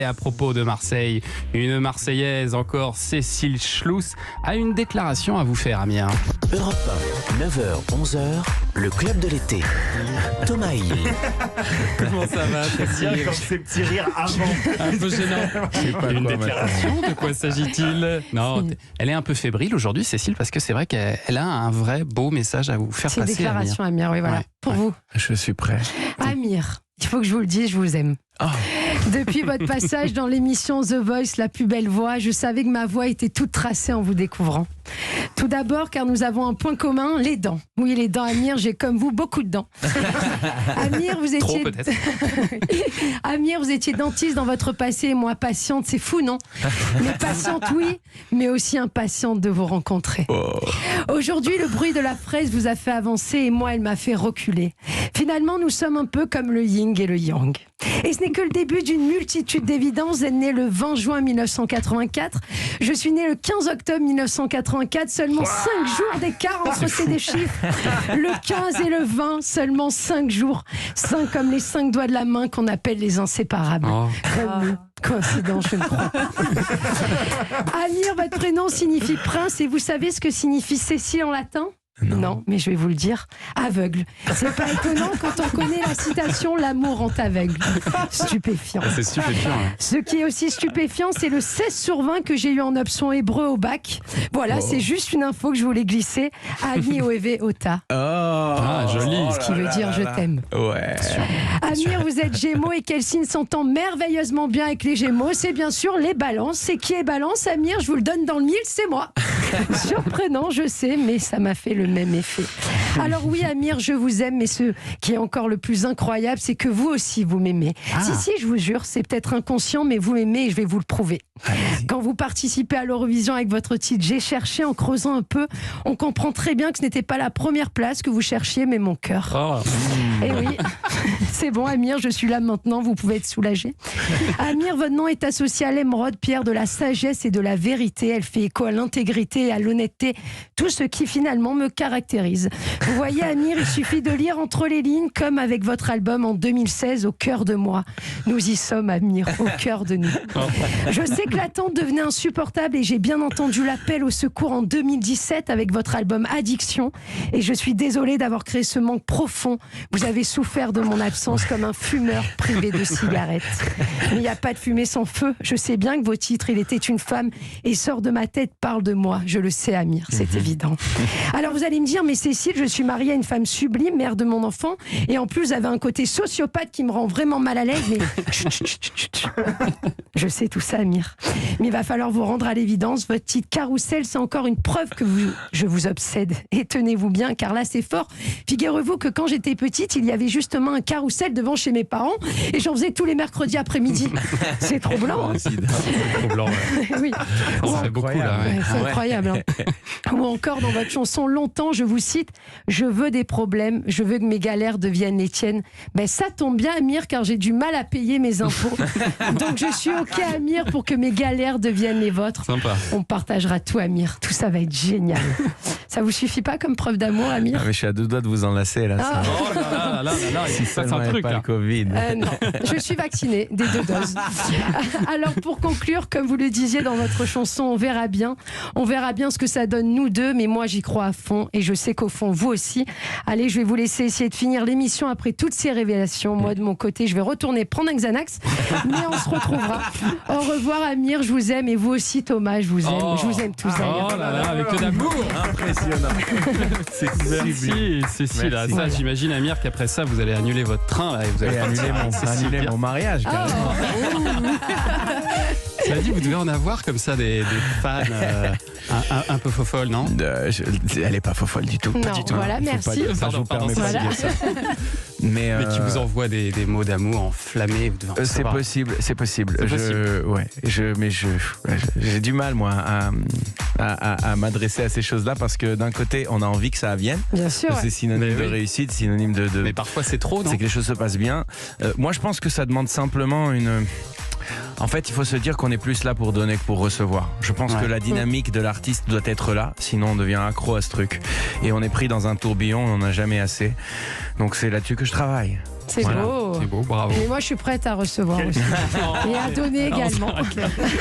Et à propos de Marseille, une Marseillaise encore, Cécile Schluss, a une déclaration à vous faire, Amir. Europe 1, 9h, 11h, le club de l'été. Thomas Hill. Comment ça va, Cécile? Comme ces petits rires avant. Un peu gênant. Une déclaration, de quoi s'agit-il? Non, elle est un peu fébrile aujourd'hui, Cécile, parce que c'est vrai qu'elle a un vrai beau message à vous faire passer. C'est une déclaration, Amir, oui, voilà. Ouais. Pour vous. Je suis prêt. Amir, il faut que je vous le dise, je vous aime. Oh. Depuis votre passage dans l'émission The Voice, la plus belle voix, je savais que ma voix était toute tracée en vous découvrant. Tout d'abord, car nous avons un point commun, les dents. Oui, les dents, Amir, j'ai comme vous beaucoup de dents. Amir, vous étiez... Trop, peut-être. Amir, vous étiez dentiste dans votre passé et moi patiente, c'est fou, non? Mais patiente, oui, mais aussi impatiente de vous rencontrer. Oh. Aujourd'hui, le bruit de la fraise vous a fait avancer et moi, elle m'a fait reculer. Finalement, nous sommes un peu comme le yin et le yang. Et ce n'est que le début d'une multitude d'évidences. Vous êtes né le 20 juin 1984. Je suis né le 15 octobre 1984. Seulement 5 jours d'écart entre ces deux chiffres. Le 15 et le 20, seulement 5 jours. 5 comme les 5 doigts de la main qu'on appelle les inséparables. Oh. Comme nous. Coïncidence, je ne crois pas. Amir, votre prénom signifie prince et vous savez ce que signifie Cécile en latin ? Non, mais je vais vous le dire, aveugle. C'est pas étonnant quand on connaît la citation « L'amour rend aveugle ». Stupéfiant. C'est stupéfiant. Hein. Ce qui est aussi stupéfiant, c'est le 16 sur 20 que j'ai eu en option hébreu au bac. Voilà, c'est juste une info que je voulais glisser. Ani Oeve Ota. Ah, joli. Ce qui veut dire je t'aime. Ouais. Amir, vous êtes Gémeaux et quel signe s'entend merveilleusement bien avec les Gémeaux? C'est bien sûr les balances. C'est qui est balance, Amir? Je vous le donne dans le mille, c'est moi. Surprenant, je sais, mais ça m'a fait le même effet. Alors oui, Amir, je vous aime, mais ce qui est encore le plus incroyable, c'est que vous aussi, vous m'aimez. Si, je vous jure, c'est peut-être inconscient, mais vous m'aimez et je vais vous le prouver. Allez-y. Quand vous participez à l'Eurovision avec votre titre, j'ai cherché en creusant un peu, on comprend très bien que ce n'était pas la première place que vous cherchiez, mais mon cœur. Oh. Et oui, c'est bon, Amir, je suis là maintenant, vous pouvez être soulagé. Amir, votre nom est associé à l'émeraude, pierre de la sagesse et de la vérité. Elle fait écho à l'intégrité et à l'honnêteté, tout ce qui finalement me caractérise. Vous voyez, Amir, il suffit de lire entre les lignes, comme avec votre album en 2016, Au cœur de moi. Nous y sommes, Amir, au cœur de nous. Je sais que l'attente devenait insupportable et j'ai bien entendu l'appel au secours en 2017 avec votre album Addiction. Et je suis désolée d'avoir créé ce manque profond. Vous avez souffert de mon absence comme un fumeur privé de cigarettes. Mais il n'y a pas de fumée sans feu. Je sais bien que vos titres, Il était une femme et Sort de ma tête, parle de moi. Je le sais, Amir, c'est évident. Alors vous allez me dire, mais Cécile, je suis mariée à une femme sublime, mère de mon enfant, et en plus, vous avez un côté sociopathe qui me rend vraiment mal à l'aise, mais je sais tout ça, Amir. Mais il va falloir vous rendre à l'évidence. Votre titre Carrousel, c'est encore une preuve que je vous obsède. Et tenez-vous bien, car là, c'est fort. Figurez-vous que quand j'étais petite, il y avait justement un carrousel devant chez mes parents, et j'en faisais tous les mercredis après-midi. C'est troublant. Hein. C'est troublant. Ouais. Oui. Ça fait beaucoup, là. Ouais. Ouais, c'est incroyable. Hein. Ou encore dans votre chanson Longtemps, je vous cite, je veux des problèmes, je veux que mes galères deviennent les tiennes. Ben ça tombe bien, Amir, car j'ai du mal à payer mes impôts. Donc je suis OK, Amir, pour que mes galères deviennent les vôtres. Sympa. On partagera tout, Amir. Tout ça va être génial. Ça vous suffit pas comme preuve d'amour, Amir? Ah, mais je suis à deux doigts de vous enlacer là. Ah. Oh là là, il se passe un truc, pas là. le Covid. Non, je suis vaccinée des 2 doses. Alors pour conclure, comme vous le disiez dans votre chanson, on verra bien ce que ça donne nous deux, mais moi j'y crois à fond et je sais qu'au fond vous aussi. Allez, je vais vous laisser essayer de finir l'émission après toutes ces révélations. Moi de mon côté, je vais retourner prendre un Xanax, mais on se retrouvera. Au revoir, Amir, je vous aime, et vous aussi, Thomas, je vous aime. Oh. Je vous aime tous d'ailleurs. Oh là là, avec que d'amour. Impressionnant. Merci, Cécile. Merci. Ça, j'imagine, Amir, qu'après ça, vous allez annuler votre train là, et vous allez Et partir avec Cécile annuler Pierre. mon mariage. carrément. Cela dit, vous devez en avoir comme ça des fans un peu fofolles, non? Elle est pas fofolle du tout. Non, pas du tout. voilà, Faut merci. pas dire ça, je vous Pardon, permets pas de voilà. dire ça. Mais Mais qui vous envoie des mots d'amour enflammés. Vous devez en c'est savoir. possible, c'est possible. C'est possible. Ouais, j'ai du mal moi à m'adresser à ces choses-là parce que d'un côté, on a envie que ça vienne. Bien sûr. C'est synonyme Mais de oui. réussite, synonyme de. Mais parfois, c'est trop, non? C'est que les choses se passent bien. Moi, je pense que ça demande simplement En fait, il faut se dire qu'on est plus là pour donner que pour recevoir. Je pense que la dynamique de l'artiste doit être là, sinon on devient accro à ce truc. Et on est pris dans un tourbillon, on n'en a jamais assez. Donc c'est là-dessus que je travaille. C'est Voilà. beau. C'est beau, bravo. Et moi, je suis prête à recevoir aussi. Et à donner également.